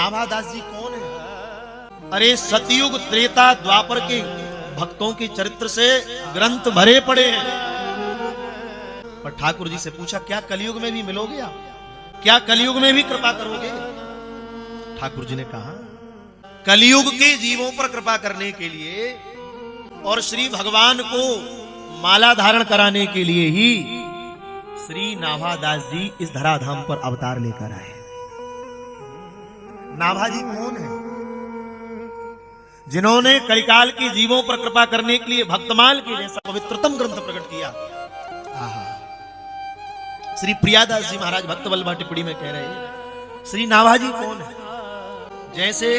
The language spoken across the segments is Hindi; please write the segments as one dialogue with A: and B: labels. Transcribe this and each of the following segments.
A: नाभादास जी कौन है? अरे सतयुग त्रेता द्वापर के भक्तों के चरित्र से ग्रंथ भरे पड़े हैं। पर ठाकुर जी से पूछा, क्या कलयुग में भी मिलोगे आप? क्या कलयुग में भी कृपा करोगे? ठाकुर जी ने कहा, कलयुग के जीवों पर कृपा करने के लिए और श्री भगवान को माला धारण कराने के लिए ही श्री नाभादास जी इस धराधाम पर अवतार लेकर आए। नाभा जी कौन है? जिन्होंने कलिकाल के जीवों पर कृपा करने के लिए भक्तमाल के जैसा पवित्रतम ग्रंथ प्रकट किया। श्री प्रियादास जी महाराज भक्त वल्लभा टिप्पणी में कह रहे हैं, श्री नाभा जी कौन है? जैसे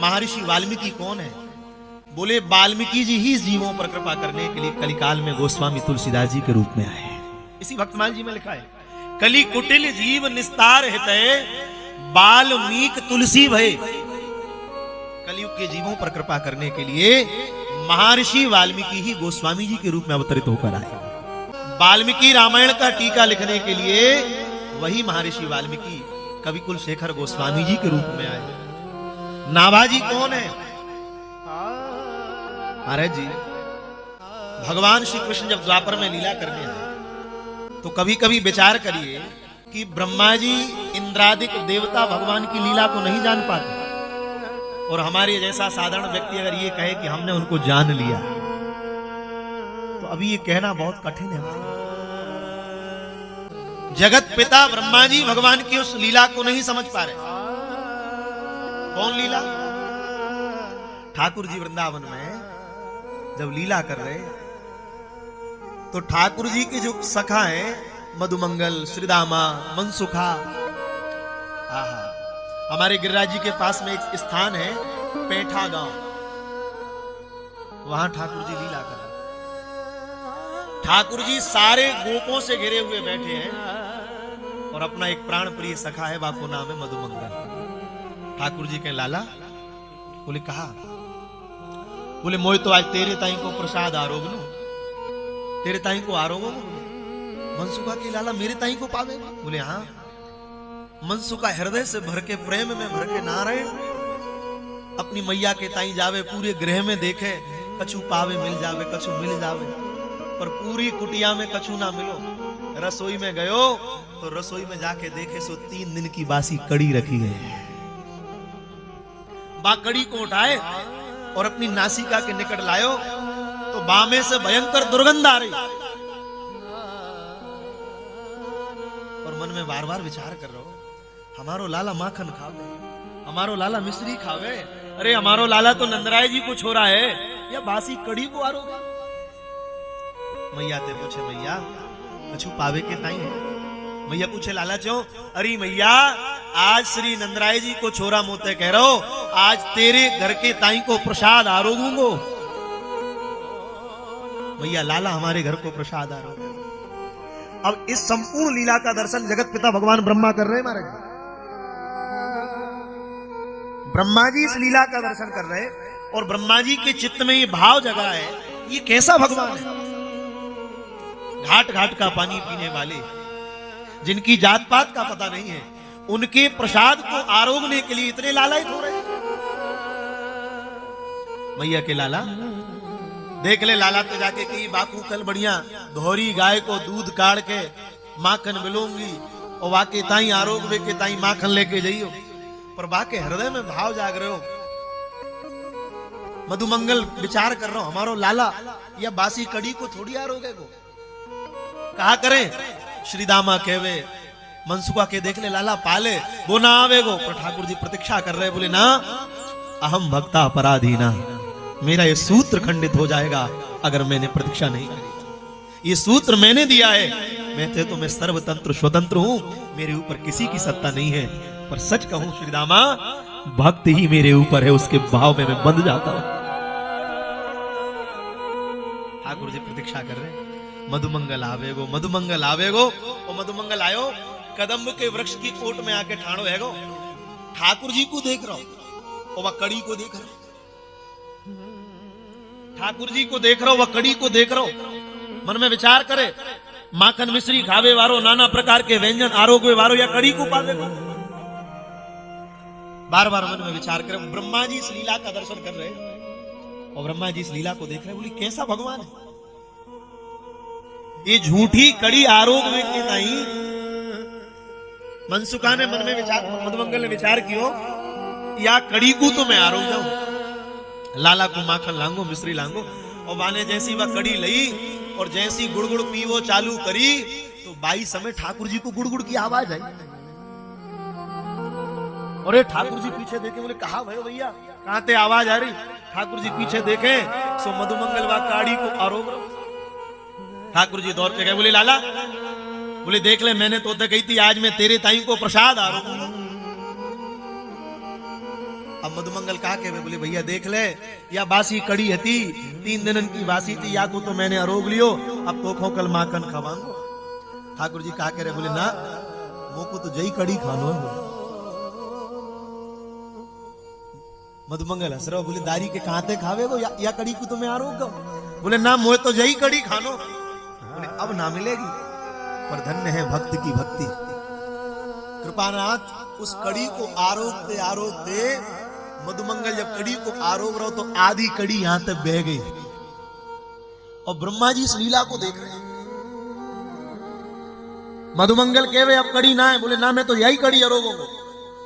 A: महर्षि वाल्मीकि कौन है? बोले वाल्मीकि जी ही जीवों पर कृपा करने के लिए कलिकाल में गोस्वामी तुलसीदास जी के रूप में आए। इसी भक्तमाल जी में लिखा है, कली कुटिल जीव निस्तार हितै वाल्मीकि तुलसी भय। कलयुग के जीवों पर कृपा करने के लिए महर्षि वाल्मीकि ही गोस्वामी जी के रूप में अवतरित होकर आए। वाल्मीकि रामायण का टीका लिखने के लिए वही महर्षि वाल्मीकि कवि कुल शेखर गोस्वामी जी के रूप में आए। नाभा जी कौन है? महाराज जी, भगवान श्री कृष्ण जब द्वापर में लीला करने आए तो कभी कभी विचार करिए कि ब्रह्मा जी इंद्रादिक देवता भगवान की लीला को नहीं जान पाते, और हमारे जैसा साधारण व्यक्ति अगर ये कहे कि हमने उनको जान लिया, तो अभी ये कहना बहुत कठिन है। जगत पिता ब्रह्मा जी भगवान की उस लीला को नहीं समझ पा रहे। कौन लीला? ठाकुर जी वृंदावन में जब लीला कर रहे तो ठाकुर जी के जो सखा हैं, मधुमंगल, श्रीदामा, मनसुखा, हमारे गिरिराज जी के पास में एक स्थान है पेठा गांव, वहां ठाकुर जी लीला कर रहे। ठाकुर जी सारे गोपों से घिरे हुए बैठे हैं और अपना एक प्राण प्रिय सखा है, वाको नाम है मधुमंगल। ठाकुर जी के लाला बोले, कहा? बोले, मोय तो आज तेरे ताई को प्रसाद आरोग लो, तेरे ताई को आरोगो। मनसुखा की लाला मेरे ताई को पावेगा? बोले हाँ। मनसुखा हृदय से भर के, प्रेम में भर के नारायण अपनी मैया के ताई जावे, पूरे गृह में देखे, कछु पावे मिल जावे, कछु मिल जावे, पर पूरी कुटिया में कछु ना मिलो। रसोई में गयो तो रसोई में जाके देखे सो 3 दिन की बासी कड़ी रखी है। बा कड़ी को उठाए और अपनी नासिका के निकट लायो तो बामे से भयंकर दुर्गंध आ रही, और मन में बार बार विचार कर रहा हो, हमारो लाला माखन खावे, हमारो लाला मिश्री खावे, अरे हमारो लाला तो नंदराय जी को छोड़ा है, या बासी कड़ी को आरोगा। मैया ते पूछे, मैया कछु पावे के ताई है? मैया पूछे, लाला क्यों? अरे मैया, आज श्री नंदराय जी को छोरा मोते कह रहो, आज तेरे घर के ताई को प्रसाद आरोगूंगो। मैया, लाला हमारे घर को प्रसाद आरोगे। अब इस संपूर्ण लीला का दर्शन जगत पिता भगवान ब्रह्मा कर रहे हैं। महाराज ब्रह्मा जी इस लीला का दर्शन कर रहे हैं और ब्रह्मा जी के चित्त में ये भाव जगा है, ये कैसा भगवान है? घाट घाट का पानी पीने वाले, जिनकी जात पात का पता नहीं है, उनके प्रसाद को आरोगने के लिए इतने लालायित हो रहे हैं। मैया के लाला देख ले, लाला तो जाके कि बापू कल बढ़िया धोरी गाय को दूध काढ़ के माखन मिलूंगी और वाके ताई आरोग वे के ताई माखन लेके जाइयो, पर बाके हृदय में भाव जाग रहे हो। मधुमंगल विचार कर रहा हूं, हमारो लाला या बासी कड़ी को थोड़ी आरोगे को कहा करें? श्रीदामा कहवे, मनसुखा के देख ले लाला पाले, वो ना आवेगो। पर ठाकुर जी प्रतीक्षा कर रहे, बोले ना, अहम भक्ता अपराधीना, मेरा ये सूत्र खंडित हो जाएगा अगर मैंने प्रतीक्षा नहीं की। ये सूत्र मैंने दिया है, तो मैं सर्वतंत्र स्वतंत्र हूं, मेरे ऊपर किसी की सत्ता नहीं है। पर सच कहूं श्रीदामा, भक्त ही मेरे ऊपर है, उसके भाव में मैं बंध जाता हूं। ठाकुर जी प्रतीक्षा कर रहे, मधुमंगल आवेगो, मधुमंगल आवेगो। और मधुमंगल आयो, कदम्ब के वृक्ष की कोट में आके ठाणो हैगो। ठाकुर जी को देख रहा हूं और वह कड़ी को देख रहा हूं, ठाकुर जी को देख रहा हूं, वह कड़ी को देख रहा हूं। मन में विचार करे, माखन मिश्री खावे वारो, नाना प्रकार के व्यंजन आरोगवे वारो, या कड़ी को पावे वारो। बार बार मन में विचार कर। ब्रह्मा जी इस लीला का दर्शन कर रहे और ब्रह्मा जी इस लीला को देख रहे, बोली कैसा भगवान है ये, झूठी कड़ी आरोग में के नहीं। मनसुखा ने मन में विचार, मधुमंगल ने विचार कियो, या कड़ी को तो मैं आरोग जाऊं, लाला को माखन लांगो मिश्री लांगो। और बाने जैसी वह कड़ी लई और जैसी गुड़गुड़ पीवो चालू करी तो बाई समय ठाकुर जी को गुड़गुड़ की आवाज आई। और ठाकुर जी पीछे देखे, बोले कहा भयो भैया, कहां ते आवाज आ रही। ठाकुर जी पीछे देखे सो मधुमंगल वा काड़ी को आरोग। ठाकुर जी दौड़ के गए, बोले लाला, बोले देख ले मैंने तो कही थी आज मैं तेरे ताई को प्रसाद आरोग। अब मधुमंगल कहा के बोले भैया देख ले, या बासी कड़ी हती 3 दिन की बासी थी, या को तो मैंने आरोग लियो, अब तो खो कल माखन खवांगो। ठाकुर जी कहा के बोले ना वो को तो जई कड़ी खानो। मधुमंगल हंस रहा, बोले दारी के कहाते खावे वो, या कड़ी को तो मैं आरोग। बोले ना मोए तो जई कड़ी खानो। बोले अब ना मिलेगी, पर धन्य है भक्त की भक्ति। कृपानाथ उस कड़ी को आरोगते आरोगते मधुमंगल जब कड़ी को आरोग रहो तो आधी कड़ी यहां तक बह गई। और ब्रह्मा जी इस लीला को देख रहे हैं। मधुमंगल कहे अब कड़ी ना है, बोले ना मैं तो यही कड़ी आरोगूंगा।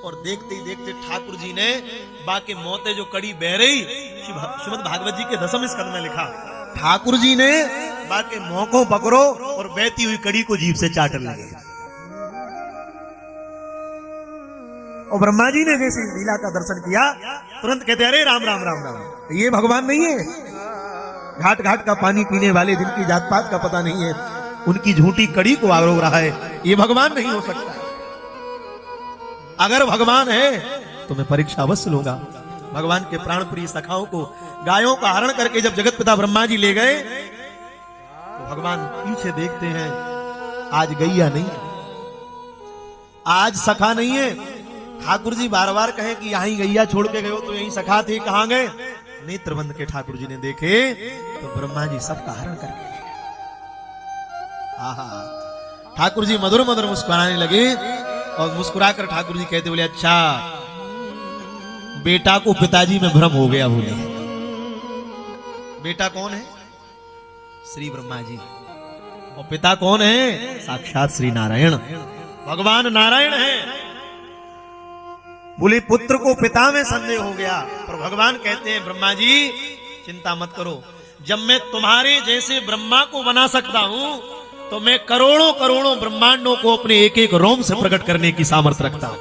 A: और देखते ही देखते ठाकुर जी ने बाकी मौते जो कड़ी बह रही, श्रीमद् भागवत जी के 10वें स्कंद में लिखा, ठाकुर जी ने बाकी मुंह को पकड़ो और बहती हुई कड़ी को जीभ से चाटने लगे। और ब्रह्मा जी ने जैसे लीला का दर्शन किया तुरंत कहते अरे राम राम राम राम, ये भगवान नहीं है। घाट घाट का पानी पीने वाले जिनकी जात पात का पता नहीं है, उनकी झूठी कड़ी को आरोग रहा है, ये भगवान नहीं हो सकता। अगर भगवान है तो मैं परीक्षा अवश्य लूंगा। भगवान के प्राण प्रिय सखाओं को गायों का हरण करके जब जगत पिता ब्रह्मा जी ले गए तो भगवान पीछे देखते हैं, आज गैया नहीं, आज सखा नहीं है। ठाकुर जी बार बार कहे कि यहीं गैया छोड़ के गए हो तो यहीं सखा थे, कहां गए। नेत्र बंद के ठाकुर जी ने देखे तो ब्रह्मा जी सबका हरण करके ले गए। आहा, ठाकुर जी मधुर मधुर मुस्कुराने लगे और मुस्कुराकर ठाकुर जी कहते बोले अच्छा बेटा को पिताजी में भ्रम हो गया। बोले बेटा कौन है? श्री ब्रह्मा जी। और पिता कौन है? साक्षात श्री नारायण, भगवान नारायण है। बोले पुत्र को पिता में संदेह हो गया, पर भगवान कहते हैं ब्रह्मा जी चिंता मत करो, जब मैं तुम्हारे जैसे ब्रह्मा को बना सकता हूं तो मैं करोड़ों करोड़ों ब्रह्मांडों को अपने एक एक रोम से प्रकट करने की सामर्थ्य रखता हूं।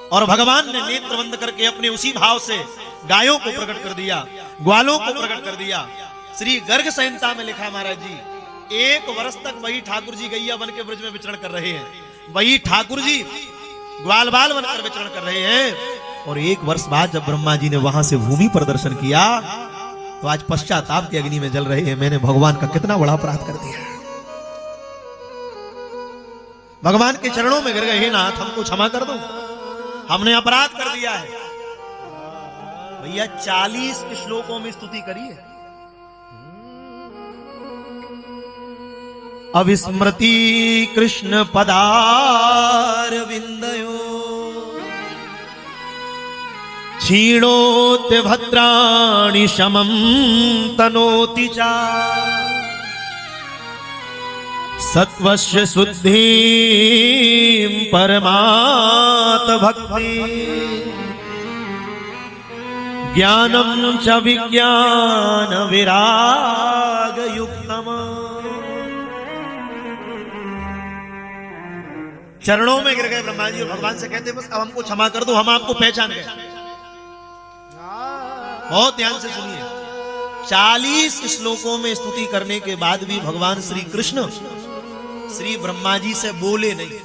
A: और भगवान ने नेत्र बंद करके अपने उसी भाव से गायों को प्रकट कर दिया, ग्वालों को प्रकट कर दिया। श्री गर्ग संहिता में लिखा महाराज जी, 1 वर्ष तक वही ठाकुर जी गैया बन के ब्रज में विचरण कर रहे हैं, वही ठाकुर जी ग्वाल बाल बनकर विचरण कर रहे हैं। और 1 वर्ष बाद जब ब्रह्मा जी ने वहां से भूमि पर दर्शन किया तो आज पश्चाताप की अग्नि में जल रहे हैं, मैंने भगवान का कितना बड़ा अपराध कर दिया। भगवान के चरणों में गिर गए, हे नाथ हमको क्षमा कर दो, हमने अपराध कर दिया है। भैया 40 श्लोकों में स्तुति करिए। अविस्मृति कृष्ण पदार विंदयो क्षीणोत्य भद्राणि शमं तनोति चा सत्वस्य शुद्धिं परमात् भक्ति ज्ञानं च विज्ञान विराग युक्तम्। चरणों में गिर गए ब्रह्मा जी और भगवान से कहते बस अब हमको क्षमा कर दो, हम आपको पहचान गए। बहुत ध्यान से सुनिए, 40 श्लोकों में स्तुति करने के बाद भी भगवान श्री कृष्ण श्री ब्रह्मा जी से बोले नहीं।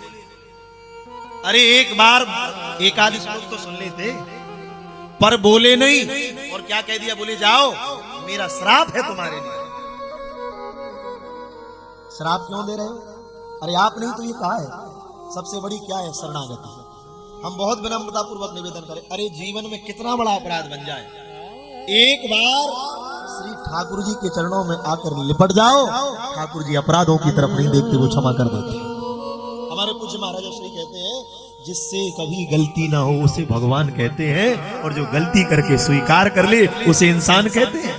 A: अरे एक बार एक आध श्लोक तो सुन लेते, पर बोले नहीं। और क्या कह दिया? बोले जाओ मेरा श्राप है तुम्हारे लिए। श्राप क्यों दे रहे हो? अरे आप नहीं तो ये कहा है, सबसे बड़ी क्या है? शरणागति। हम बहुत विनम्रता पूर्वक निवेदन करें, अरे जीवन में कितना बड़ा अपराध बन जाए, एक बार श्री ठाकुर जी के चरणों में आकर लिपट जाओ, ठाकुर जी अपराधों की तरफ नहीं देखते, वो क्षमा कर देते। हमारे पूज्य महाराज श्री कहते हैं जिससे कभी गलती ना हो उसे भगवान कहते हैं, और जो गलती करके स्वीकार कर ले उसे इंसान कहते हैं।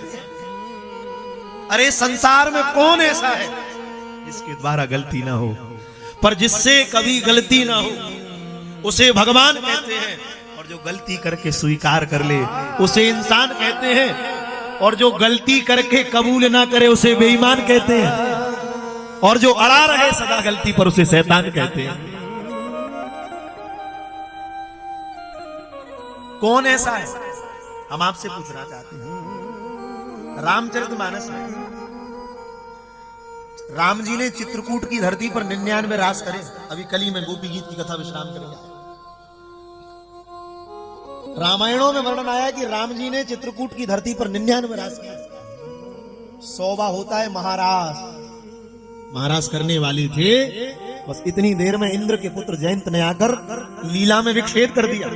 A: अरे संसार में कौन ऐसा है जिसके द्वारा गलती ना हो, पर जिससे कभी गलती ना हो उसे भगवान कहते हैं, और जो गलती करके स्वीकार कर ले उसे इंसान कहते हैं, और जो गलती करके कबूल ना करे उसे बेईमान कहते हैं, और जो अड़ा रहे सदा गलती पर उसे शैतान कहते हैं। कौन ऐसा है, हम आपसे पूछना चाहते हैं। रामचरितमानस में राम जी ने चित्रकूट की धरती पर 99 रास करे। अभी कली में गोपी गीत की कथा विश्राम करेंगे। रामायणों में वर्णन आया कि राम जी ने चित्रकूट की धरती पर 99 रास किए। 100वां होता है महाराज। महाराज करने वाले थे, बस इतनी देर में इंद्र के पुत्र जयंत ने आकर लीला में विक्षेप कर दिया।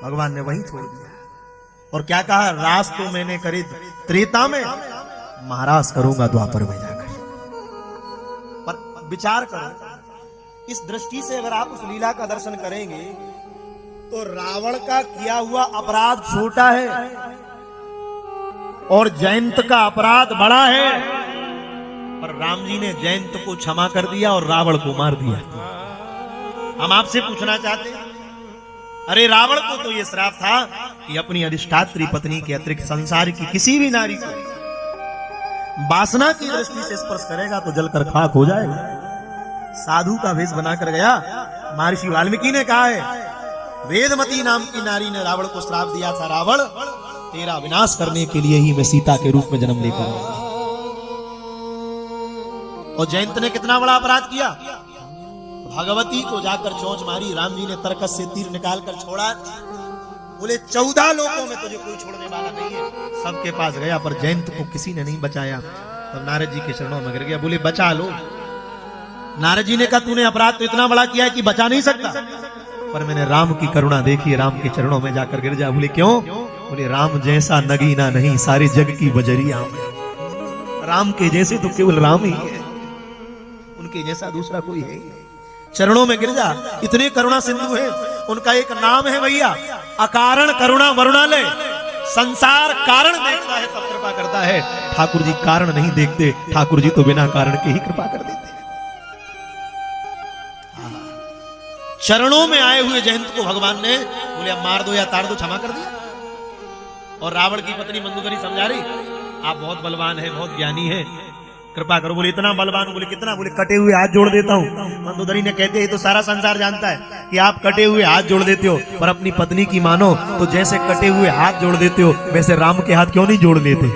A: भगवान ने वहीं छोड़ दिया और क्या कहा, रास तो मैंने करे त्रेता में, महाराज करूंगा द्वापर में जाकर। पर विचार करो, इस दृष्टि से अगर आप उस लीला का दर्शन करेंगे तो रावण का किया हुआ अपराध छोटा है और जयंत का अपराध बड़ा है, पर राम जी ने जयंत को क्षमा कर दिया और रावण को मार दिया। हम आपसे पूछना चाहते हैं, अरे रावण को तो यह श्राप था कि अपनी अधिष्ठात्री पत्नी के अतिरिक्त संसार की किसी भी नारी को वासना की दृष्टि से स्पर्श करेगा तो जलकर खाक हो जाएगा। साधु का वेश बनाकर गया। महर्षि वाल्मीकि ने कहा है, वेदमती नाम की नारी ने रावण को श्राप दिया था, रावण तेरा विनाश करने के लिए ही मैं सीता के रूप में जन्म लेकर आया। और जयंत ने कितना बड़ा अपराध किया, भगवती को जाकर चोंच मारी। राम जी ने तरकस से तीर निकाल कर छोड़ा, बोले 14 लोगों में तुझे कोई छोड़ने वाला नहीं है। सबके पास गया पर जयंत को किसी ने नहीं बचाया। तब नारद जी के चरणों में गिर गया, बोले बचा लो। नारद जी ने कहा, तूने अपराध तो इतना बड़ा किया है कि बचा नहीं सकता, पर मैंने राम की करुणा देखी, राम के चरणों में जाकर गिर जा। बोले क्यों? बोले राम जैसा नगीना नहीं सारी जग की बजरिया में। राम के जैसे तो केवल राम ही है, उनके जैसा दूसरा कोई है ही नहीं। चरणों में गिर जा, इतने करुणा सिंधु है। उनका एक नाम है भैया, अकारण करुणा वरुणालय। संसार कारण देखता है तब कृपा करता है, ठाकुर जी कारण नहीं देखते, ठाकुर जी तो बिना कारण के ही कृपा कर देते हैं। चरणों में आए हुए जयंत को भगवान ने बोले अब मार दो या ताड़ दो, क्षमा कर दिया। और रावण की पत्नी मंदोदरी समझा रही, आप बहुत बलवान हैं, बहुत ज्ञानी हैं, कृपा करो। बोले इतना बलवान? बोले कितना? बोले कटे हुए हाथ जोड़ देता हूं। मंदोदरी ने कहते हैं तो सारा संसार जानता है कि आप कटे हुए हाथ जोड़ देते हो, पर अपनी पत्नी की मानो तो जैसे कटे हुए हाथ जोड़ देते हो वैसे राम के हाथ क्यों नहीं जोड़ लेते?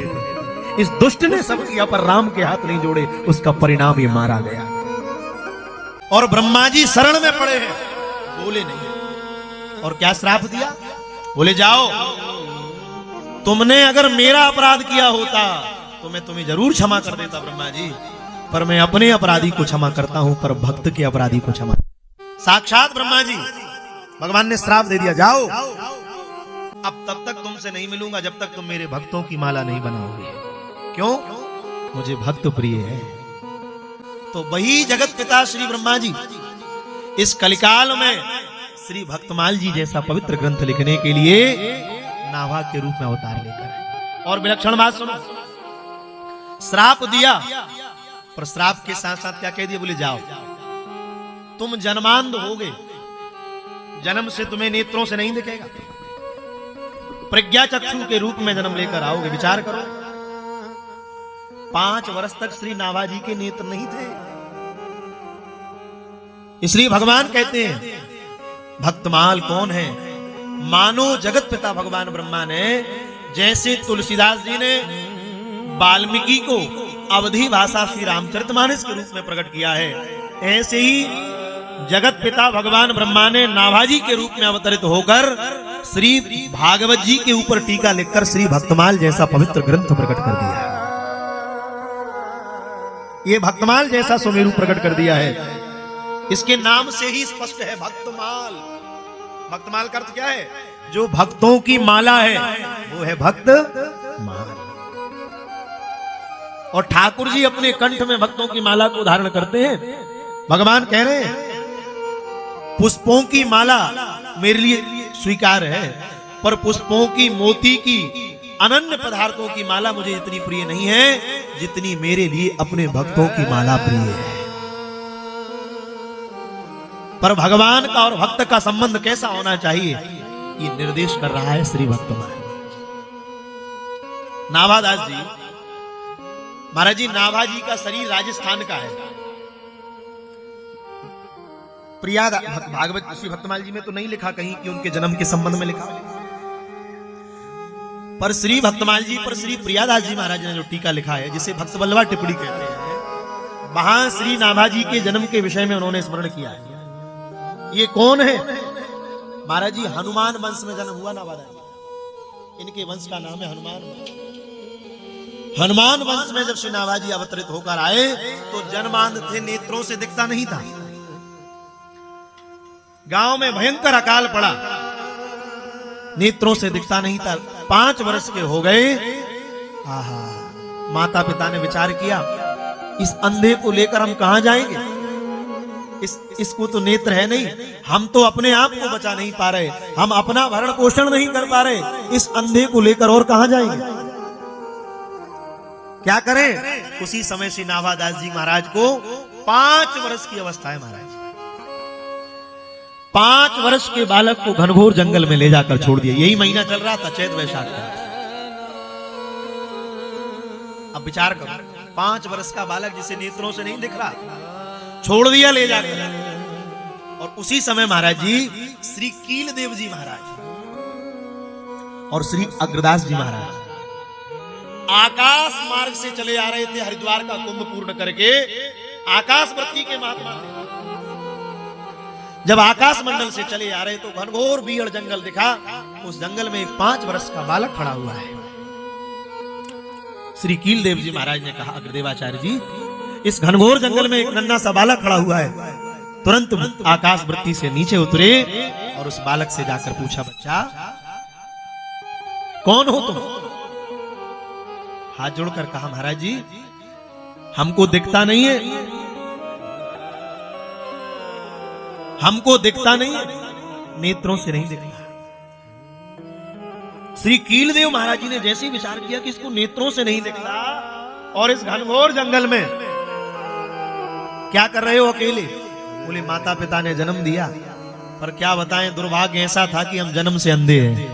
A: इस दुष्ट ने सब किया पर राम के हाथ नहीं जोड़े, उसका परिणाम ये मारा गया। और ब्रह्मा जी शरण में पड़े हैं, बोले नहीं। और क्या श्राप दिया? बोले जाओ, तुमने अगर मेरा अपराध किया होता तो मैं तुम्हें जरूर क्षमा कर देता ब्रह्मा जी, पर मैं अपने अपराधी को क्षमा करता हूं, पर भक्त के अपराधी को क्षमा। साक्षात ब्रह्मा जी, भगवान ने श्राप दे दिया, जाओ अब तब तक तुमसे नहीं मिलूंगा जब तक तुम मेरे भक्तों की माला नहीं बनाओगे। क्यों? मुझे भक्त प्रिय है। तो वही जगत पिता श्री ब्रह्मा जी इस कलिकाल में श्री भक्तमाल जी जैसा पवित्र ग्रंथ लिखने के लिए नावा के रूप में अवतार लेकर आए। और विलक्षण बात सुनो, श्राप दिया पर श्राप के साथ साथ क्या कह दिया? बोले जाओ, तुम जन्मांध होगे, जन्म से तुम्हें नेत्रों से नहीं दिखेगा, प्रज्ञा चक्षु के रूप में जन्म लेकर आओगे। विचार करो, 5 वर्ष तक श्री नाभाजी के नेत्र नहीं थे, इसलिए भगवान कहते हैं भक्तमाल कौन है? मानो जगत पिता भगवान ब्रह्मा ने जैसे तुलसीदास जी ने वाल्मीकि को अवधी भाषा श्री रामचरितमानस के रूप में प्रकट किया है, ऐसे ही जगत पिता भगवान ब्रह्मा ने नाभाजी के रूप में अवतरित होकर श्री भागवत जी के ऊपर टीका लिखकर श्री भक्तमाल जैसा पवित्र ग्रंथ प्रकट कर दिया है। ये भक्तमाल जैसा सुमेरु प्रकट कर दिया है। इसके नाम से ही स्पष्ट है भक्तमाल। भक्तमाल का अर्थ क्या है? जो भक्तों की माला है वो है भक्त माल। और ठाकुर जी अपने कंठ में भक्तों की माला को धारण करते हैं भगवान कह रहे हैं पुष्पों की माला मेरे लिए स्वीकार है, पर पुष्पों की मोती की अनन्य पदार्थों की माला मुझे इतनी प्रिय नहीं है जितनी मेरे लिए अपने भक्तों की माला प्रिय है। पर भगवान का और भक्त का संबंध कैसा होना चाहिए, ये निर्देश कर रहा है श्री भक्तमाल। नाभादास जी महाराज जी, नाभा जी का शरीर राजस्थान का है। प्रिया भागवत श्री भक्तमाल जी में तो नहीं लिखा कहीं कि उनके जन्म के संबंध में लिखा, पर श्री भक्तमाल जी पर श्री प्रियादास जी महाराज ने जो टीका लिखा है, जिसे भक्त वल्लभा टिप्पणी कहते हैं, वहां श्री नाभा जी के जन्म के विषय में उन्होंने स्मरण किया है। ये कौन है? महाराज जी हनुमान वंश में जन्म हुआ नाभा जी, इनके वंश का नाम है हनुमान वंश। हनुमान वंश में जब श्री नाभा जी अवतरित होकर आए तो जन्मांध थे, नेत्रों से दिखता नहीं था। गांव में भयंकर अकाल पड़ा, नेत्रों से दिखता नहीं था। 5 वर्ष के हो गए। आहा, माता पिता ने विचार किया इस अंधे को लेकर हम कहां जाएंगे, इसको तो नेत्र है नहीं, हम तो अपने आप को बचा नहीं पा रहे, हम अपना भरण पोषण नहीं कर पा रहे, इस अंधे को लेकर और कहां जाएंगे, क्या करें। उसी समय श्री नाभादास जी महाराज को 5 वर्ष की अवस्था है महाराज। 5 वर्ष के बालक को घनघोर जंगल में ले जाकर छोड़ दिया। यही महीना चल रहा था चैत वैशाख का। अब विचार करो, 5 वर्ष का बालक जिसे नेत्रों से नहीं दिख रहा, छोड़ दिया ले जाकर। और उसी समय महाराज जी श्री कीलदेव जी महाराज और श्री अग्रदास जी महाराज आकाश मार्ग से चले आ रहे थे, हरिद्वार का कुंभ पूर्ण करके आकाश वृत्ति के महात्मा थे। जब आकाश मंडल से चले आ रहे तो घनघोर बीहड़ जंगल दिखा। उस जंगल में एक 5 वर्ष का बालक खड़ा हुआ है। श्री कीलदेव जी महाराज ने कहा, अग्रदेवाचार्य जी, इस घनघोर जंगल में एक नन्हा सा बालक खड़ा हुआ है। तुरंत आकाश वृत्ति से नीचे उतरे और उस बालक से जाकर पूछा, बच्चा कौन हो तुम? हाथ जोड़कर कहा, महाराज जी हमको दिखता नहीं है, हमको दिखता नहीं है, नेत्रों से नहीं दिखता। श्री कीलदेव महाराज जी ने जैसे ही विचार किया कि इसको नेत्रों से नहीं दिखता और इस घनघोर जंगल में क्या कर रहे हो अकेले? बोले माता पिता ने जन्म दिया, पर क्या बताएं दुर्भाग्य ऐसा था कि हम जन्म से अंधे हैं।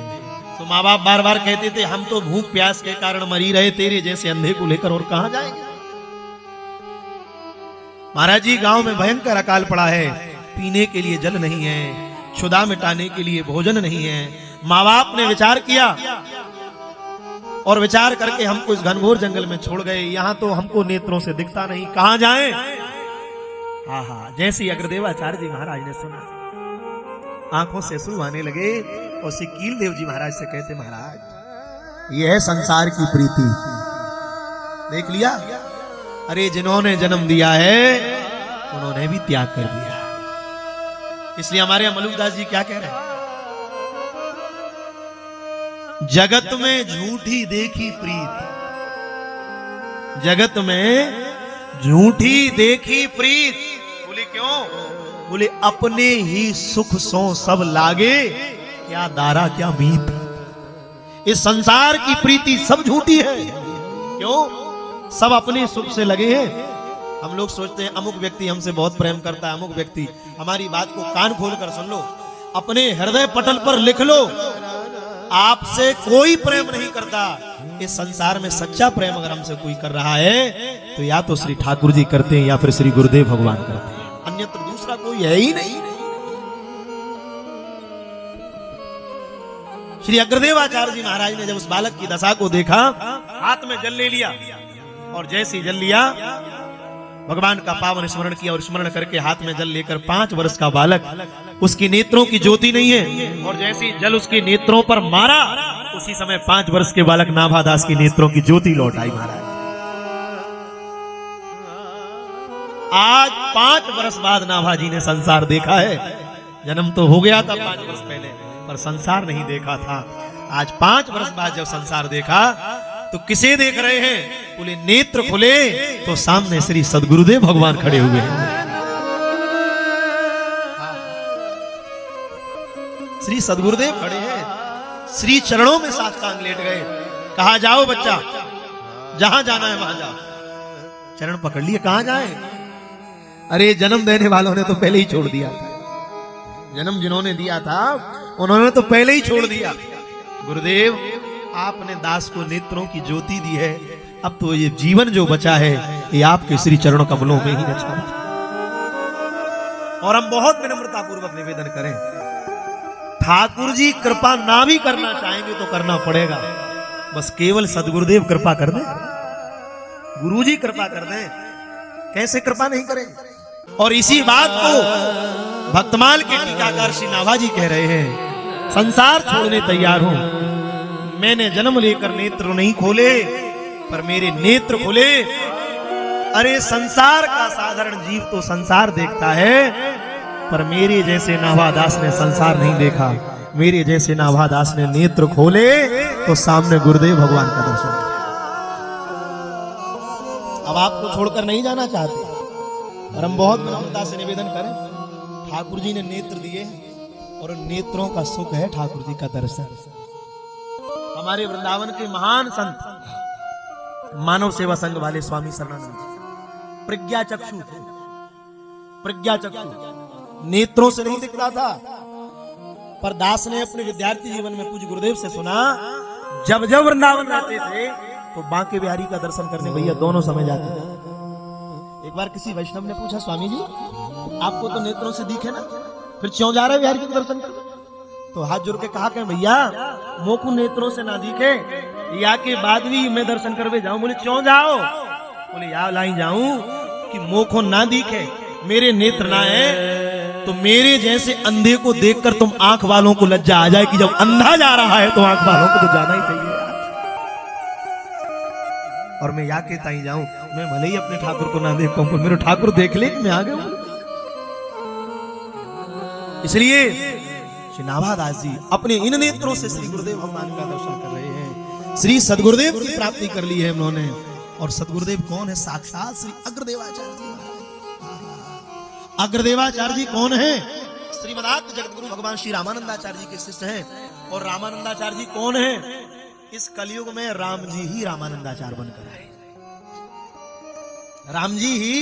A: तो माँ बाप बार बार कहते थे हम तो भूख प्यास के कारण मरी रहे, तेरे जैसे अंधे को लेकर और कहां जाएंगे। महाराज जी गांव में भयंकर अकाल पड़ा है, पीने के लिए जल नहीं है, क्षुधा मिटाने के लिए भोजन नहीं है। माँ बाप ने विचार किया और विचार करके हमको इस घनघोर जंगल में छोड़ गए। यहाँ तो हमको नेत्रों से दिखता नहीं, कहां जाएं? आहा, जैसे ही अग्रदेवाचार्य जी महाराज ने सुना, आंखों से आंसू आने लगे और श्री कीलदेव जी महाराज से कहते, महाराज यह है संसार की प्रीति, देख लिया? अरे जिन्होंने जन्म दिया है उन्होंने भी त्याग कर दिया। इसलिए हमारे मलुकदास जी क्या कह रहे हैं, जगत में झूठी देखी प्रीत, जगत में झूठी देखी प्रीत। बोले क्यों? बोले अपने ही सुख सो सब लागे, क्या दारा क्या मीत। इस संसार की प्रीति सब झूठी है। क्यों? सब अपने सुख से लगे हैं। हम लोग सोचते हैं अमुक व्यक्ति हमसे बहुत प्रेम करता है, अमुक व्यक्ति, हमारी बात को कान खोलकर सुन लो, अपने हृदय पटल पर लिख लो, आपसे कोई प्रेम नहीं करता। इस संसार में सच्चा प्रेम अगर हमसे कोई कर रहा है तो या तो श्री ठाकुर जी करते हैं या फिर श्री गुरुदेव भगवान करते हैं, अन्यत्र दूसरा कोई है ही नहीं। श्री अग्रदेवाचार्य जी महाराज ने जब उस बालक की दशा को देखा, हाथ में जल ले लिया और जैसे ही जल लिया भगवान का पावन स्मरण किया और स्मरण करके हाथ में जल लेकर 5 वर्ष का बालक, उसकी नेत्रों की ज्योति नहीं है, और जैसे ही जल उसके नेत्रों पर मारा उसी समय 5 वर्ष के बालक नाभादास की नेत्रों की ज्योति लौट आई। महाराज आज 5 वर्ष बाद नाभा जी ने संसार देखा है। जन्म तो हो गया था 5 वर्ष पहले, पर संसार नहीं देखा था। आज 5 वर्ष बाद जब संसार देखा तो किसे देख रहे हैं? बोले नेत्र खुले तो सामने श्री सदगुरुदेव भगवान खड़े हुए हैं। श्री सद्गुरुदेव खड़े हैं, श्री चरणों में साष्टांग लेट गए। कहा जाओ बच्चा, जहां जाना है वहां जाओ। चरण पकड़ लिए, कहां जाए? अरे जन्म देने वालों ने तो पहले ही छोड़ दिया था, जन्म जिन्होंने दिया था उन्होंने तो पहले ही छोड़ दिया। गुरुदेव आपने दास को नेत्रों की ज्योति दी है, अब तो ये जीवन जो बचा है ये आपके श्री चरणों कमलों में ही रचा। और हम बहुत विनम्रता पूर्वक निवेदन करें, ठाकुर जी कृपा ना भी करना चाहेंगे तो करना पड़ेगा, बस केवल सद्गुरुदेव कृपा कर दें, गुरु जी कृपा कर दें, कैसे कृपा नहीं करेंगे। और इसी बात को भक्तमाल के टीकाकार श्री नाभाजी कह रहे हैं, संसार छोड़ने तैयार हूं, मैंने जन्म लेकर नेत्र नहीं खोले पर मेरे नेत्र खुले। अरे संसार का साधारण जीव तो संसार देखता है, पर मेरे जैसे नाभादास ने संसार नहीं देखा, मेरे जैसे नाभादास ने नेत्र खोले तो सामने गुरुदेव भगवान का दर्शन किया। अब आपको छोड़कर नहीं जाना चाहते, और हम बहुत विनम्रता से निवेदन करें, ठाकुर जी ने नेत्र दिए और उन नेत्रों का सुख है ठाकुर जी का दर्शन। हमारे वृंदावन के महान संत मानव सेवा संघ वाले स्वामी शरणानंद जी प्रज्ञा चक्षु थे, प्रज्ञा चक्षु, नेत्रों से नहीं दिखता था, पर दास ने अपने विद्यार्थी जीवन में पूज्य गुरुदेव से सुना, जब जब वृंदावन रहते थे तो बांके बिहारी का दर्शन करने भैया दोनों समय जाते थे। एक बार किसी वैष्णव ने पूछा, स्वामी जी आपको तो नेत्रों से दिखे ना, फिर क्यों जा रहे बिहारी के दर्शन करने? तो हाथ जोड़ के कहा कि भैया मोकू नेत्रों से ना दिखे, या के बाद भी मैं दर्शन करवे जाऊं। बोले क्यों जाओ? बोले या लाई जाऊं कि मोको ना दिखे, मेरे नेत्र ना है, तो मेरे जैसे अंधे को देखकर तुम आंख वालों को लज्जा आ जाए कि जब अंधा जा रहा है तो आंख वालों को तो जाना ही चाहिए। और मैं या के ताई जाऊं, मैं भले ही अपने ठाकुर को ना देख पाऊं पर मेरे ठाकुर देख ले कि मैं आ गया। इसलिए श्री नाभादास जी अपने इन नेत्रों से श्री गुरुदेव भगवान का दर्शन कर रहे हैं, श्री सद्गुरुदेव की प्राप्ति कर ली है उन्होंने। और सद्गुरुदेव कौन है? साक्षात श्री अग्रदेवाचार्य जी। अग्रदेवाचार्य जी कौन है? श्रीमदात्म जगतगुरु भगवान श्री रामानंदाचार्य जी के शिष्य हैं। और रामानंदाचार्य जी कौन है? इस कलयुग में राम जी ही रामानंदाचार्य बनकर आए, राम जी ही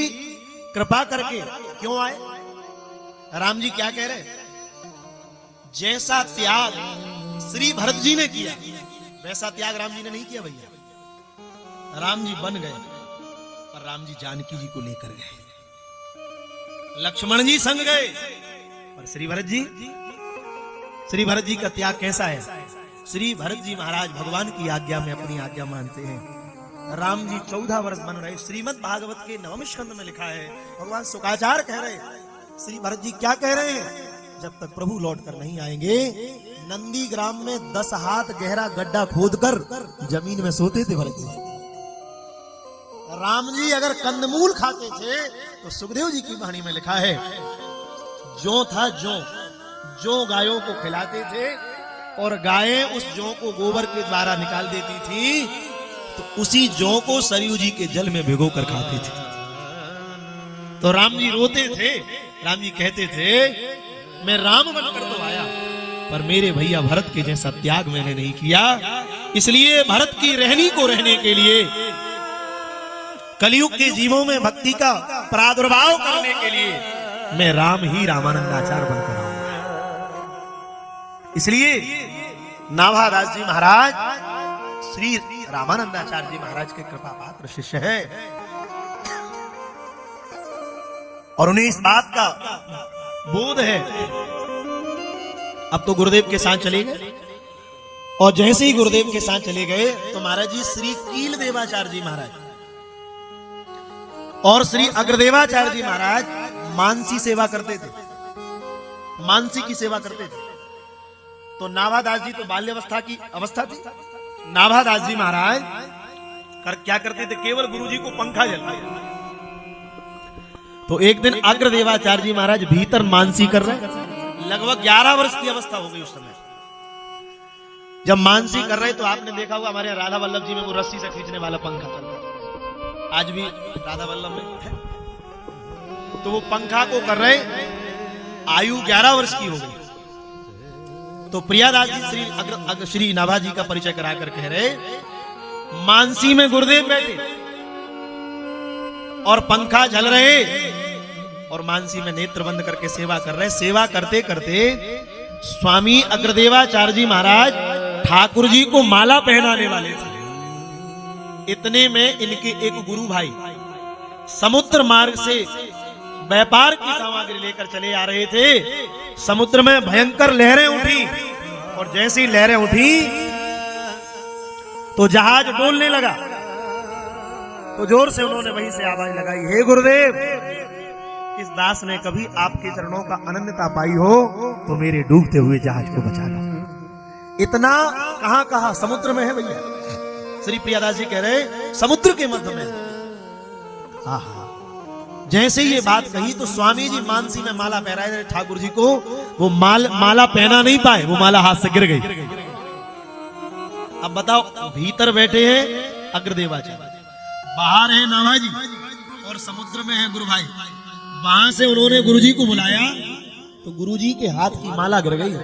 A: कृपा करके क्यों आए? राम जी क्या कह रहे? जैसा त्याग श्री भरत जी ने किया वैसा त्याग राम जी ने नहीं किया भैया। राम जी बन गए पर राम जी जानकी जी को लेकर गए, लक्ष्मण जी संग गए, पर श्री भरत जी का त्याग कैसा है? श्री भरत जी महाराज भगवान की आज्ञा में अपनी आज्ञा मानते हैं। राम जी 14 वर्ष बन रहे। श्रीमद् भागवत के 9वें स्कंद में लिखा है, भगवान शुकाचार्य कह रहे, श्री भरत जी क्या कह रहे हैं? जब तक प्रभु लौट कर नहीं आएंगे, नंदी ग्राम में 10 हाथ गहरा गड्ढा खोदकर जमीन में सोते थे भरत जी। राम जी अगर कंदमूल खाते थे तो सुखदेव जी की वाणी में लिखा है, जो था जो गायों को खिलाते थे और गायें उस जौ को गोबर के द्वारा निकाल देती थी, तो उसी जौ को सरयू जी के जल में भिगो कर खाते थे। तो राम जी रोते थे, राम जी कहते थे, मैं राम बनकर तो आया पर मेरे भैया भरत के जैसा त्याग मैंने नहीं किया, इसलिए भरत की रहनी को रहने के लिए, कलयुग के जीवों में भक्ति का प्रादुर्भाव करने के लिए मैं राम ही रामानंदाचार्य बनकर आऊंगा। इसलिए नाभादास जी महाराज श्री रामानंदाचार्य जी महाराज के कृपा पात्र शिष्य है, और उन्हें इस बात का बोध है। अब तो गुरुदेव के साथ चले गए, और जैसे ही गुरुदेव के साथ चले गए तो महाराज जी श्री कील देवाचार्य जी महाराज और श्री अग्रदेवाचार्य जी महाराज मानसी सेवा करते थे, मानसी की सेवा करते थे। तो नाभादास जी तो बाल्यावस्था की अवस्था थी। नाभादास जी महाराज क्या करते थे? केवल गुरु जी को पंखा जलाते। तो एक दिन अग्रदेवाचार्य जी महाराज भीतर मानसी कर रहे, लगभग 11 वर्ष की अवस्था हो गई उस समय। जब मानसी कर रहे तो आपने देखा होगा हमारे राधा वल्लभ जी में वो रस्सी से खींचने वाला पंखा चल रहा, आज भी राधा वल्लभ में है। तो वो पंखा को कर रहे, आयु 11 वर्ष की हो गई। तो प्रियादास जी श्री नाभाजी का परिचय कराकर कह रहे, मानसी में गुरुदेव बैठे और पंखा झल रहे और मानसी में नेत्र बंद करके सेवा कर रहे। सेवा करते करते स्वामी अग्रदेवाचार्य जी महाराज ठाकुर जी को माला पहनाने वाले थे। इतने में इनके एक गुरु भाई समुद्र मार्ग से व्यापार की सामग्री लेकर चले आ रहे थे। समुद्र में भयंकर लहरें उठी और जैसी लहरें उठी तो जहाज डोलने लगा। तो जोर से उन्होंने वहीं से आवाज लगाई, हे गुरुदेव, इस दास ने कभी आपके चरणों का अनन्यता पाई हो तो मेरे डूबते हुए जहाज को बचा लो। इतना कहां समुद्र में है भैया। श्री प्रियादास जी कह रहे समुद्र के मध्य में। आहा, जैसे ये बात कही तो स्वामी जी मानसी में माला पहनाए ठाकुर जी को, वो माला पहना नहीं पाए, वो माला हाथ से गिर गई। अब बताओ, भीतर बैठे हैं अग्रदेवाचार्य, बाहर है नाभाजी और समुद्र में है गुरु भाई। वहां से उन्होंने गुरुजी को बुलाया तो गुरुजी के हाथ की माला गिर गई।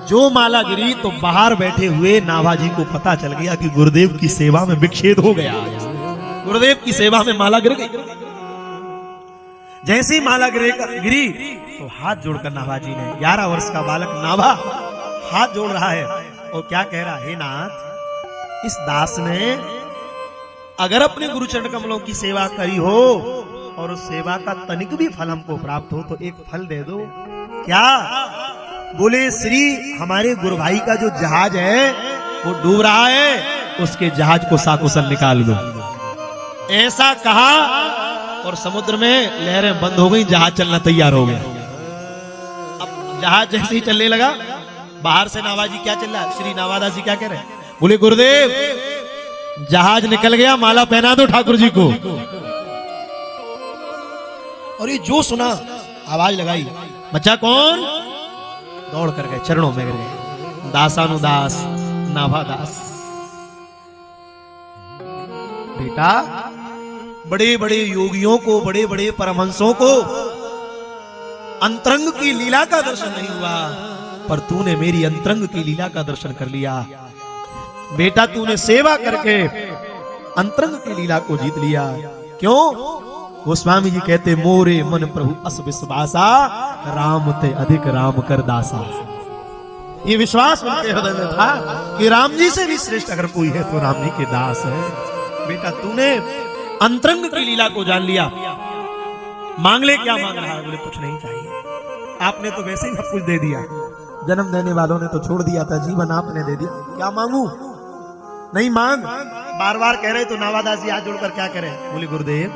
A: जो माला गिरी तो बाहर बैठे हुए नाभाजी को पता चल गया कि गुरुदेव की सेवा में विक्षेद हो गया, गुरुदेव की सेवा में माला गिर गई। जैसी माला गिरी तो हाथ जोड़कर नाभाजी ने, 11 वर्ष का बालक नाभा हाथ जोड़ रहा है और क्या कह रहा है, नाथ, इस दास ने अगर अपने गुरु चरण कमलों की सेवा करी हो और उस सेवा का तनिक भी फल हमको प्राप्त हो तो एक फल दे दो। क्या? बोले, श्री हमारे गुरु भाई का जो जहाज है वो डूब रहा है, उसके जहाज को साकुशल निकाल दो। ऐसा कहा और समुद्र में लहरें बंद हो गई, जहाज चलना तैयार हो गया। अब जहाज जैसे ही चलने लगा, बाहर से नाभाजी क्या चल रहा है, श्री नाभादास जी क्या कह रहे हैं, बोले गुरुदेव जहाज निकल गया, माला पहना दो ठाकुर जी को। और ये जो सुना आवाज लगाई, बच्चा कौन? दौड़ कर गए, चरणों में गिर गए, दासानुदास नाभादास। बेटा, बड़े बड़े योगियों को, बड़े बड़े परमहंसों को अंतरंग की लीला का दर्शन नहीं हुआ, पर तूने मेरी अंतरंग की लीला का दर्शन कर लिया। बेटा, तूने सेवा करके अंतरंग की लीला को जीत लिया। क्यों? गोस्वामी जी कहते, मोरे मन प्रभु अस विश्वासा, राम ते अधिक राम कर दासा। ये विश्वास उनके हृदय में था कि राम जी से भी श्रेष्ठ अगर कोई है तो राम जी के दास है। बेटा, तूने अंतरंग की लीला को जान लिया। मांग ले, क्या मांग रहा है? बोले कुछ नहीं चाहिए, आपने तो वैसे ही सब कुछ दे दिया, जन्म देने वालों ने तो छोड़ दिया था, जीवन आपने दे दिया, क्या मांगू? नहीं मांग। बार बार कह रहे तो नाभादास जी हाथ जोड़कर क्या करें? बोले गुरुदेव,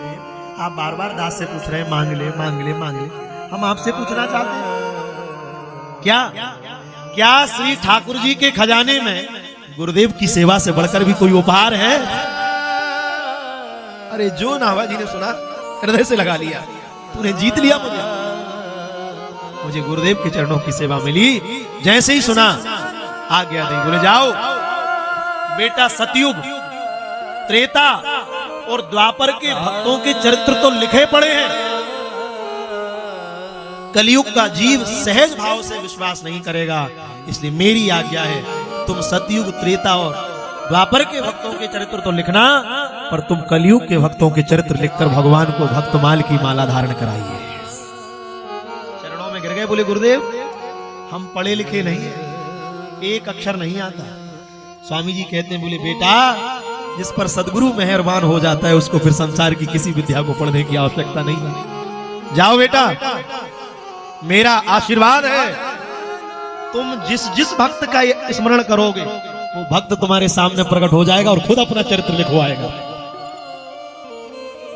A: आप बार बार दास से पूछ रहे हैं, मांग ले मांग ले मांग ले, हम आपसे पूछना चाहते हैं क्या श्री ठाकुर जी के खजाने में गुरुदेव की सेवा से बढ़कर भी कोई उपहार है? अरे जो नाभाजी ने सुना हृदय से लगा लिया, तूने जीत लिया मुझे गुरुदेव के चरणों की सेवा मिली। जैसे ही सुना आ गया नहीं। बोले जाओ बेटा, सतयुग, त्रेता और द्वापर के भक्तों के चरित्र तो लिखे पड़े हैं, कलयुग का जीव सहज भाव से विश्वास नहीं करेगा, इसलिए मेरी आज्ञा है तुम सतयुग, त्रेता और द्वापर के भक्तों के चरित्र तो लिखना, पर तुम कलयुग के भक्तों के चरित्र लिखकर भगवान को भक्तमाल की माला धारण कराइए। चरणों में गिर गए, बोले गुरुदेव हम पढ़े लिखे नहीं है, एक अक्षर नहीं आता। स्वामी जी कहते हैं, बोले बेटा, जिस पर सदगुरु मेहरबान हो जाता है उसको फिर संसार की किसी विद्या को पढ़ने की आवश्यकता नहीं है। जाओ बेटा, मेरा आशीर्वाद है, तुम जिस भक्त का स्मरण करोगे वो भक्त तुम्हारे सामने प्रकट हो जाएगा और खुद अपना चरित्र लिखवाएगा।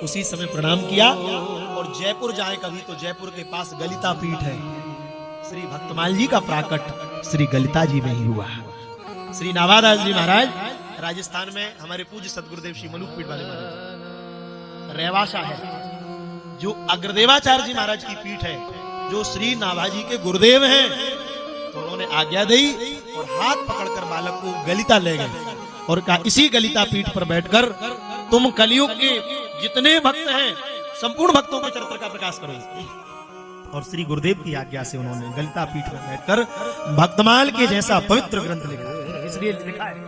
A: उसी समय प्रणाम किया और जयपुर जाए कभी तो जयपुर के पास गलिता पीठ है, श्री भक्तमाल जी का प्राकट श्री गलिता जी में ही हुआ। श्री नाभादास जी महाराज राजस्थान में हमारे पूज्य सदगुरुदेव श्री मलुक पीठ वाले महाराज रेवाशा है, जो अग्रदेवाचार्य जी महाराज की पीठ है, जो श्री नाभाजी के गुरुदेव हैं। तो उन्होंने आज्ञा दी और हाथ पकड़कर बालक को गलिता ले गए और कहा, इसी गलिता पीठ पर बैठकर तुम कलयुग के जितने भक्त हैं संपूर्ण भक्तों के चरित्र का प्रकाश करो। और श्री गुरुदेव की आज्ञा से उन्होंने गलिता पीठ में बैठकर भक्तमाल के जैसा पवित्र ग्रंथ लिखा। इसलिए लिखा है,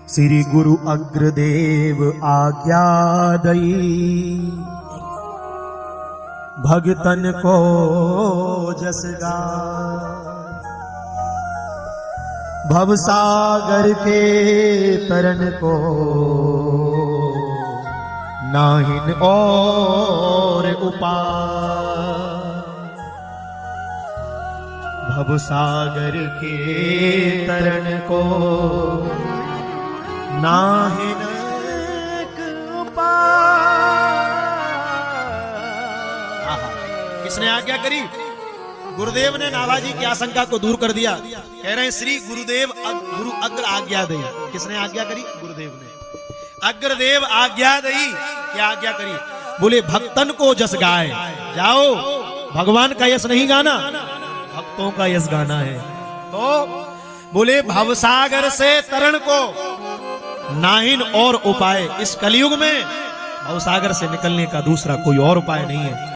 A: श्री गुरु अग्रदेव आज्ञा दई, भगतन को जस गाय, भवसागर के तरन को नाहिन और उपाय, भवसागर के तरन को नाहिन उपाय। किसने आज्ञा करी? गुरुदेव ने नाभाजी की आशंका को दूर कर दिया। कह रहे हैं श्री गुरुदेव गुरु अग्र आज्ञा दई। किसने आज्ञा करी? गुरुदेव ने। अग्रदेव आज्ञा दई। क्या आज्ञा करी? बोले भक्तन को जस गाए। जाओ, भगवान का यश नहीं गाना, भक्तों का यश गाना है। तो बोले भवसागर से तरण को नाहिन और उपाय। इस कलयुग में भवसागर से निकलने का दूसरा कोई और उपाय नहीं है।